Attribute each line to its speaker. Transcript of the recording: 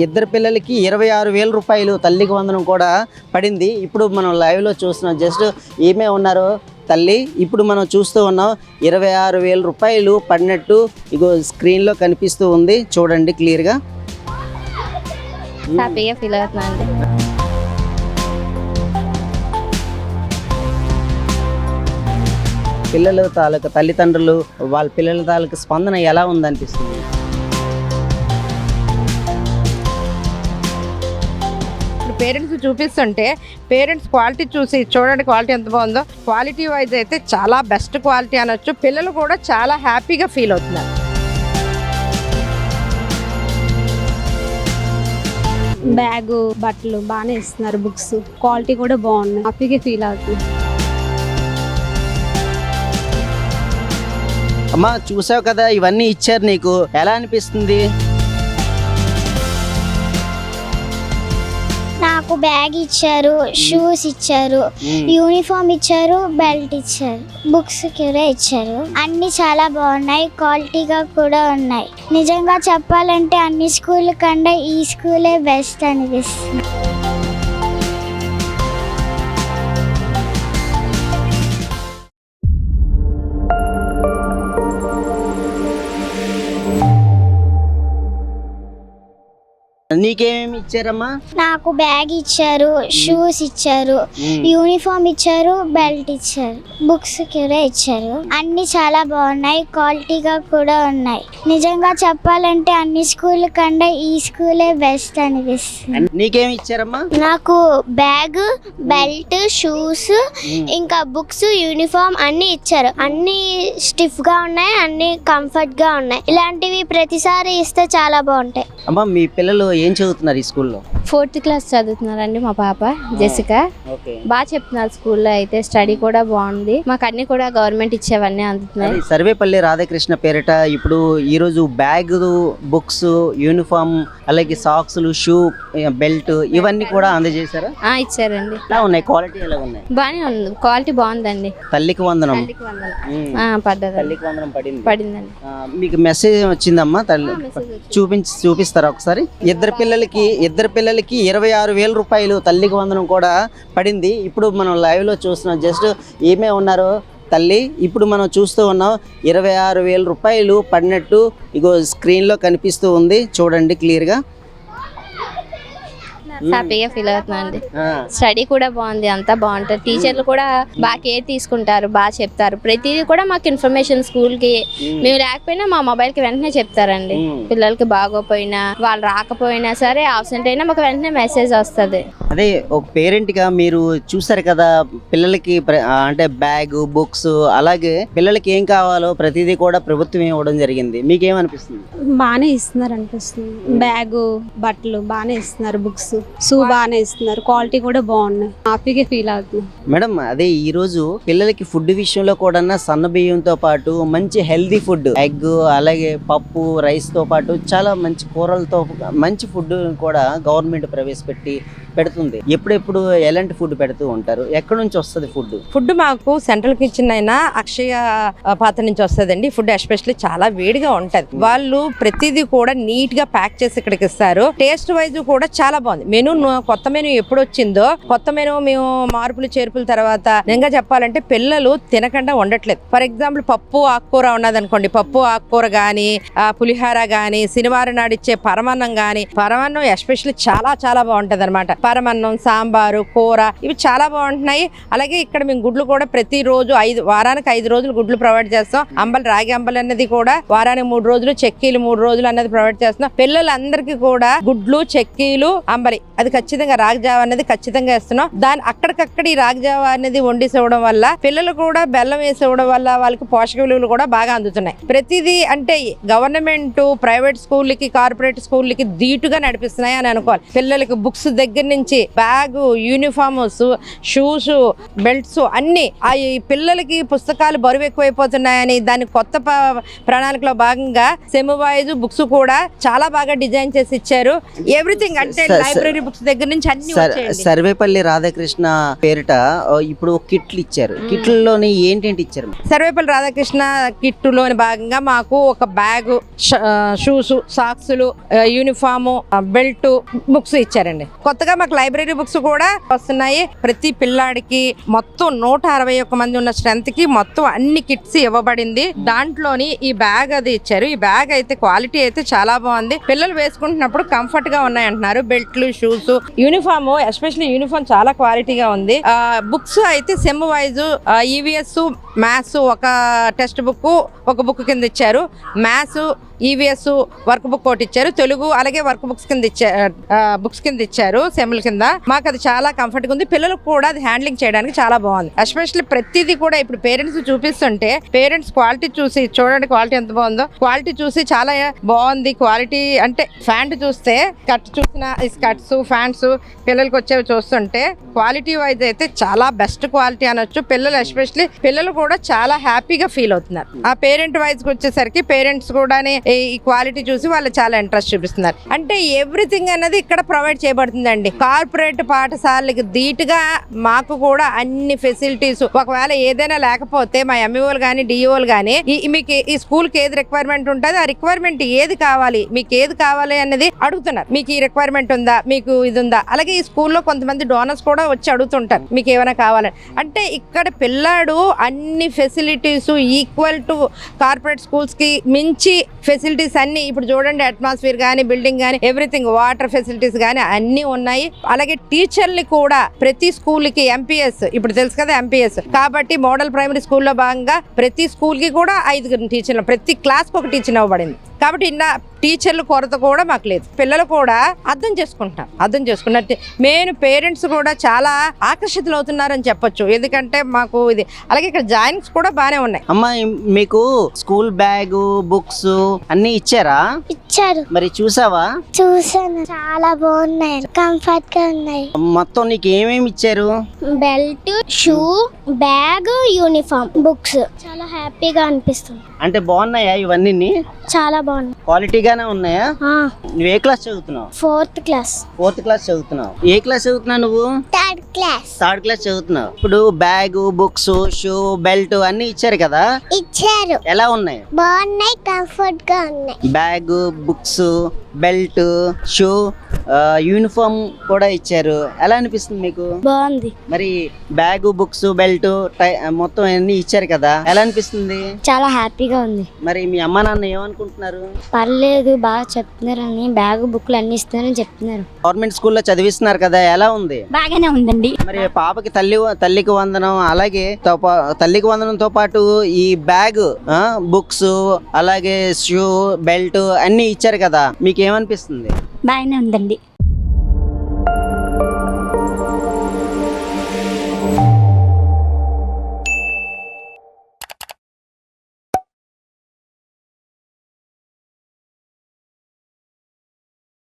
Speaker 1: ఇద్దరు పిల్లలకి 26,000 రూపాయలు తల్లికి వందనం కూడా పడింది. ఇప్పుడు మనం లైవ్లో చూస్తున్నాం. జస్ట్ ఏమే ఉన్నారు తల్లి, ఇప్పుడు మనం చూస్తూ ఉన్నాం 26,000 రూపాయలు పడినట్టు ఇగో స్క్రీన్లో కనిపిస్తూ ఉంది. చూడండి క్లియర్గా.
Speaker 2: హ్యాపీగా ఫీల్ అవుతున్నానండి.
Speaker 1: పిల్లల తాలూకు తల్లిదండ్రులు వాళ్ళ పిల్లల తాలూకు స్పందన ఎలా ఉందనిపిస్తుంది?
Speaker 3: పేరెంట్స్ చూపిస్తుంటే పేరెంట్స్ క్వాలిటీ చూసి చూడండి, క్వాలిటీ ఎంత బాగుందో. క్వాలిటీ వైజ్ అయితే చాలా బెస్ట్ క్వాలిటీ అనొచ్చు. పిల్లలు కూడా చాలా హ్యాపీగా ఫీల్ అవుతున్నారు.
Speaker 4: బ్యాగు బట్టలు బాగానే ఇస్తున్నారు, బుక్స్ క్వాలిటీ కూడా బాగున్నాయి, హ్యాపీగా ఫీల్ అవుతుంది.
Speaker 1: అమ్మా చూసావు కదా, ఇవన్నీ ఇచ్చారు, నీకు ఎలా అనిపిస్తుంది?
Speaker 5: నాకు బ్యాగ్ ఇచ్చారు, షూస్ ఇచ్చారు, యూనిఫామ్ ఇచ్చారు, బెల్ట్ ఇచ్చారు, బుక్స్ కూడా ఇచ్చారు. అన్ని చాలా బాగున్నాయి, క్వాలిటీగా కూడా ఉన్నాయి. నిజంగా చెప్పాలంటే అన్ని స్కూల్ కన్నా ఈ స్కూలే బెస్ట్ అనిపిస్తుంది.
Speaker 1: నీకేమేమి ఇచ్చారమ్మా?
Speaker 5: నాకు బ్యాగ్ ఇచ్చారు, షూస్ ఇచ్చారు, యూనిఫామ్ ఇచ్చారు, బెల్ట్ ఇచ్చారు, బుక్స్ కూడా ఇచ్చారు. అన్ని చాలా బాగున్నాయి, క్వాలిటీగా కూడా ఉన్నాయి. నిజంగా చెప్పాలంటే అన్ని స్కూల్ కన్నా ఈ స్కూలే బెస్ట్ అనిపిస్తుంది.
Speaker 1: నీకేమి ఇచ్చారమ్మా?
Speaker 5: నాకు బ్యాగ్, బెల్ట్, షూస్, ఇంకా బుక్స్, యూనిఫామ్ అన్ని ఇచ్చారు. అన్ని స్టిఫ్ గా ఉన్నాయి, అన్ని కంఫర్ట్ గా ఉన్నాయి. ఇలాంటివి ప్రతిసారి ఇస్తే చాలా బాగుంటాయి.
Speaker 1: అమ్మా మీ పిల్లలు ఏం చదువుతున్నారు ఈ స్కూల్లో?
Speaker 2: 4th క్లాస్ చదువుతున్నారండి మా పాప జెసికా. బాగా చెప్తున్నారు స్కూల్లో అయితే, స్టడీ కూడా బాగుంది. మాకు అన్ని కూడా గవర్నమెంట్ ఇచ్చేవన్నీ అందుతున్నాయి.
Speaker 1: సర్వేపల్లి రాధాకృష్ణ పేరిట ఇప్పుడు ఈరోజు బ్యాగ్, బుక్స్, యూనిఫామ్, అలాగే సాక్స్లు, షూ, బెల్ట్ ఇవన్నీ కూడా అందజేశారా?
Speaker 2: ఇచ్చారండి.
Speaker 1: ఎలా ఉన్నాయి? క్వాలిటీ ఎలా ఉన్నాయి?
Speaker 2: బాగానే ఉంది, క్వాలిటీ బాగుందండి.
Speaker 1: తల్లికి వందనం
Speaker 2: పడ్డది,
Speaker 1: తల్లికి వందనం
Speaker 2: పడిందండి.
Speaker 1: మీకు మెసేజ్ వచ్చిందమ్మా? తల్లి చూపిస్తారా ఒకసారి? ఇద్దరు పిల్లలకి 26,000 రూపాయలు తల్లికి వందనం కూడా పడింది. ఇప్పుడు మనం లైవ్లో చూస్తున్నాం. జస్ట్ ఏమే ఉన్నారు తల్లి, ఇప్పుడు మనం చూస్తూ ఉన్నాం 26,000 రూపాయలు పడినట్టు ఇగో స్క్రీన్లో కనిపిస్తూ ఉంది. చూడండి క్లియర్గా.
Speaker 2: హ్యాపీగా ఫీల్ అవుతున్నానండి. స్టడీ కూడా బాగుంది, అంతా బాగుంటుంది. టీచర్లు కూడా బాగా కేర్ తీసుకుంటారు, బాగా చెప్తారు. ప్రతిదీ కూడా మాకు ఇన్ఫర్మేషన్ స్కూల్ కి మేము లేకపోయినా మా మొబైల్ కి వెంటనే చెప్తారండి. పిల్లలకి బాగోపోయినా, వాళ్ళు రాకపోయినా సరే, ఆబ్సెంట్ అయినా మాకు వెంటనే మెసేజ్ వస్తుంది.
Speaker 1: అదే ఒక పేరెంట్ గా మీరు చూసారు కదా, పిల్లలకి అంటే బ్యాగ్, బుక్స్, అలాగే పిల్లలకి ఏం కావాలో ప్రతిదీ కూడా ప్రభుత్వం ఇవ్వడం జరిగింది. మీకేమనిపిస్తుంది?
Speaker 4: బాగానే ఇస్తున్నారు అనిపిస్తుంది. బ్యాగు బట్టలు బాగానే ఇస్తున్నారు, బుక్స్, షూ బాగానే ఇస్తున్నారు, క్వాలిటీ కూడా బాగున్నాయి, హ్యాపీగా ఫీల్ అవుతుంది.
Speaker 1: మేడం అదే ఈ రోజు పిల్లలకి ఫుడ్ విషయంలో కూడా సన్న బియ్యంతో పాటు మంచి హెల్దీ ఫుడ్, ఎగ్, అలాగే పప్పు, రైస్ తో పాటు చాలా మంచి కూరలతో మంచి ఫుడ్ కూడా గవర్నమెంట్ ప్రవేశపెట్టి పెడుతుంది. ఎప్పుడెప్పుడు ఎలాంటి ఫుడ్ పెడుతూ ఉంటారు? ఎక్కడి నుంచి వస్తుంది ఫుడ్?
Speaker 3: మాకు సెంట్రల్ కిచెన్ అయినా అక్షయ పాత్ర నుంచి వస్తుందండి. ఫుడ్ ఎస్పెషల్లీ చాలా వేడిగా ఉంటది. వాళ్ళు ప్రతిదీ కూడా నీట్ గా ప్యాక్ చేసి ఇక్కడికి ఇస్తారు. టేస్ట్ వైజ్ కూడా చాలా బాగుంది. మెనూ, కొత్త మెనూ ఎప్పుడు వచ్చిందో, కొత్త మెనూ మేము మార్పులు చేర్పుల తర్వాత నిజంగా చెప్పాలంటే పిల్లలు తినకుండా ఉండట్లేదు. ఫర్ ఎగ్జాంపుల్ పప్పు ఆకుకూర ఉన్నది అనుకోండి, పప్పు ఆకుకూర గానీ, పులిహార గానీ, శనివారం నాడు ఇచ్చే పరమాన్నం గానీ, పరమాన్నం ఎస్పెషల్లీ చాలా చాలా బాగుంటది అనమాట. పరమాన్నం, సాంబారు, కూర ఇవి చాలా బాగుంటున్నాయి. అలాగే ఇక్కడ మేము గుడ్లు కూడా ప్రతిరోజు వారానికి 5 రోజులు గుడ్లు ప్రొవైడ్ చేస్తాం. అంబలి, రాగి అంబలి అనేది కూడా వారానికి 3 రోజులు, చెక్కీలు 3 రోజులు అనేది ప్రొవైడ్ చేస్తున్నాం. పిల్లలందరికీ కూడా గుడ్లు, చెక్కీలు, అంబలి అది ఖచ్చితంగా, రాగిజావ అనేది ఖచ్చితంగా ఇస్తున్నాం. దాని అక్కడికక్కడ ఈ రాగిజావ అనేది వండిసి ఇవ్వడం వల్ల, పిల్లలు కూడా బెల్లం వేసి ఇవ్వడం వల్ల వాళ్ళకి పోషక విలువలు కూడా బాగా అందుతున్నాయి. ప్రతిదీ అంటే గవర్నమెంట్ ప్రైవేట్ స్కూళ్ళకి, కార్పొరేట్ స్కూళ్ళకి ధీటుగా నడిపిస్తున్నాయి అని అనుకోవాలి. పిల్లలకి బుక్స్ దగ్గర నుంచి బ్యాగ్, యూనిఫామ్, షూస్, బెల్ట్స్ అన్ని ఈ పిల్లలకి పుస్తకాలు బరువు ఎక్కువైపోతున్నాయని దాని కొత్త ప్రణాళికలో భాగంగా సెమ్ వైజ్ బుక్స్ కూడా చాలా బాగా డిజైన్ చేసి ఇచ్చారు. ఎవ్రీథింగ్ అంటే లైబ్రరీ బుక్స్ దగ్గర నుంచి అన్ని వచ్చాయండి.
Speaker 1: సర్వేపల్లి రాధాకృష్ణ పేరిట ఇప్పుడు కిట్లు ఇచ్చారు. కిట్లలోని ఏంటేంటి ఇచ్చారు?
Speaker 3: సర్వేపల్లి రాధాకృష్ణ కిట్టులోని భాగంగా మాకు ఒక బ్యాగ్, షూస్, సాక్సులు, యూనిఫామ్, బెల్ట్, బుక్స్ ఇచ్చారండి. కొత్తగా మాకు లైబ్రరీ బుక్స్ కూడా వస్తున్నాయి. ప్రతి పిల్లాడికి మొత్తం 161 మంది ఉన్న స్ట్రెంత్ కి మొత్తం అన్ని కిట్స్ ఇవ్వబడింది. దాంట్లోని ఈ బ్యాగ్ అది ఇచ్చారు. ఈ బ్యాగ్ అయితే క్వాలిటీ అయితే చాలా బాగుంది. పిల్లలు వేసుకుంటున్నప్పుడు కంఫర్ట్ గా ఉన్నాయి అంటున్నారు. బెల్ట్లు, షూస్, యూనిఫామ్, ఎస్పెషల్లీ యూనిఫామ్ చాలా క్వాలిటీగా ఉంది. బుక్స్ అయితే సెమ్ వైజ్ ఈవీఎస్, మ్యాథ్స్ ఒక టెక్స్ట్ బుక్, ఒక బుక్ కింద ఇచ్చారు. మ్యాథ్స్, ఈవీఎస్ వర్క్ బుక్ ఒకటి ఇచ్చారు. తెలుగు అలాగే వర్క్ బుక్స్ కింద ఇచ్చారు సెమ్ల కింద. మాకు అది చాలా కంఫర్ట్ గా ఉంది. పిల్లలకు కూడా అది హ్యాండ్లింగ్ చేయడానికి చాలా బాగుంది. ఎస్పెషల్లీ ప్రతిదీ కూడా ఇప్పుడు పేరెంట్స్ చూపిస్తుంటే పేరెంట్స్ క్వాలిటీ చూసి చూడండి, క్వాలిటీ ఎంత బాగుందో. క్వాలిటీ చూసి చాలా బాగుంది. క్వాలిటీ అంటే ప్యాంట్ చూస్తే కట్ చూసిన స్కర్ట్స్, ఫ్యాంట్స్ పిల్లలకి వచ్చేవి చూస్తుంటే క్వాలిటీ వైజ్ అయితే చాలా బెస్ట్ క్వాలిటీ అనొచ్చు. పిల్లలు ఎస్పెషల్లీ పిల్లలు కూడా చాలా హ్యాపీగా ఫీల్ అవుతున్నారు. ఆ పేరెంట్ వైజ్కి వచ్చేసరికి పేరెంట్స్ కూడా ఈ క్వాలిటీ చూసి వాళ్ళు చాలా ఇంట్రెస్ట్ చూపిస్తున్నారు. అంటే ఎవ్రీథింగ్ అనేది ఇక్కడ ప్రొవైడ్ చేయబడుతుందండి. కార్పొరేట్ పాఠశాలకి ధీటుగా మాకు కూడా అన్ని ఫెసిలిటీస్, ఒకవేళ ఏదైనా లేకపోతే మా ఎంఈఓలు కానీ డిఈఓలు కానీ మీకు ఈ స్కూల్కి ఏది రిక్వైర్మెంట్ ఉంటుంది, ఆ రిక్వైర్మెంట్ ఏది కావాలి, మీకు ఏది కావాలి అనేది అడుగుతున్నారు. మీకు ఈ రిక్వైర్మెంట్ ఉందా, మీకు ఇది ఉందా. అలాగే ఈ స్కూల్లో కొంతమంది డోనర్స్ కూడా వచ్చి అడుగుతుంటారు మీకు ఏమైనా కావాలని. అంటే ఇక్కడ పిల్లాడు అన్ని facilities equal to corporate schools కి మించి ఫెసిలిటీస్ అన్ని ఇప్పుడు చూడండి. అట్మాస్ఫియర్ కానీ, బిల్డింగ్ కానీ, ఎవ్రీథింగ్, వాటర్ ఫెసిలిటీస్ కానీ అన్ని ఉన్నాయి. అలాగే టీచర్లు కూడా ప్రతి స్కూల్ కి ఎంపీఎస్, ఇప్పుడు తెలుసు కదా ఎంపీఎస్, కాబట్టి మోడల్ ప్రైమరీ స్కూల్లో భాగంగా ప్రతి స్కూల్ కి కూడా 5 టీచర్లు, ప్రతి క్లాస్ కి ఒక టీచర్ ఇవ్వబడింది. కాబట్టి టీచర్ల కొరత కూడా మాకు లేదు. పిల్లలు కూడా అర్థం చేసుకున్నట్టు మెయిన్ పేరెంట్స్ కూడా చాలా ఆకర్షితులు అవుతున్నారని చెప్పొచ్చు. ఎందుకంటే మాకు ఇది అలాగే ఇక్కడ జాయినింగ్స్ కూడా బాగానే ఉన్నాయి.
Speaker 1: అమ్మా, మీకు స్కూల్ బ్యాగ్, బుక్స్ అన్ని ఇచ్చారా?
Speaker 5: ఇచ్చారు.
Speaker 1: మరి చూసావా?
Speaker 5: చూసాను, చాలా బాగున్నాయి, కంఫర్ట్ గా ఉన్నాయి.
Speaker 1: మొత్తం నీకు ఏమేమి ఇచ్చారు?
Speaker 5: Belt, shoe, bag, uniform, books. చాలా హ్యాపీగా అనిపిస్తుంది.
Speaker 1: అంటే బాగున్నాయా ఇవన్నీ?
Speaker 5: చాలా బాగున్నాయి.
Speaker 1: క్వాలిటీగానే ఉన్నాయా? నువ్వు ఏ క్లాస్ చదువుతున్నావు?
Speaker 5: 4th class.
Speaker 1: 4th క్లాస్ చదువుతున్నావు. ఏ క్లాస్ చదువుతున్నావు నువ్వు?
Speaker 5: 3rd class.
Speaker 1: 3rd క్లాస్ చదువుతున్నావు. ఇప్పుడు బ్యాగ్, బుక్స్, షూ, బెల్ట్ అన్ని ఇచ్చారు కదా?
Speaker 5: ఇచ్చారు.
Speaker 1: ఎలా ఉన్నాయి?
Speaker 5: బాగున్నాయి, కంఫర్ట్ గా ఉన్నాయి.
Speaker 1: Bag, books, belt, shoe, uniform కూడా ఇచ్చారు. ఎలా అనిపిస్తుంది మీకు?
Speaker 5: బాగుంది.
Speaker 1: మరి బ్యాగ్, బుక్స్, బెల్ట్ మొత్తం అన్ని ఇచ్చారు కదా, ఎలా అనిపిస్తుంది?
Speaker 5: చాలా హ్యాపీగా ఉంది.
Speaker 1: మరి మీ అమ్మా నాన్న ఏమనుకుంటున్నారు?
Speaker 5: పర్లేదు, బాగా చెప్తున్నారని, బ్యాగ్, బుక్లు అన్ని ఇస్తున్నారని చెప్తున్నారు.
Speaker 1: గవర్నమెంట్ స్కూల్లో చదివిస్తున్నారు కదా, ఎలా ఉంది?
Speaker 5: బాగానే ఉందండి.
Speaker 1: మరి పాపకి తల్లికి వందనం, అలాగే తల్లికి వందనంతో పాటు ఈ బ్యాగ్, బుక్స్, అలాగే షూ, బెల్ట్ అన్ని ఇచ్చారు కదా, మీకు ఏమనిపిస్తుంది?
Speaker 5: బాగానే ఉందండి.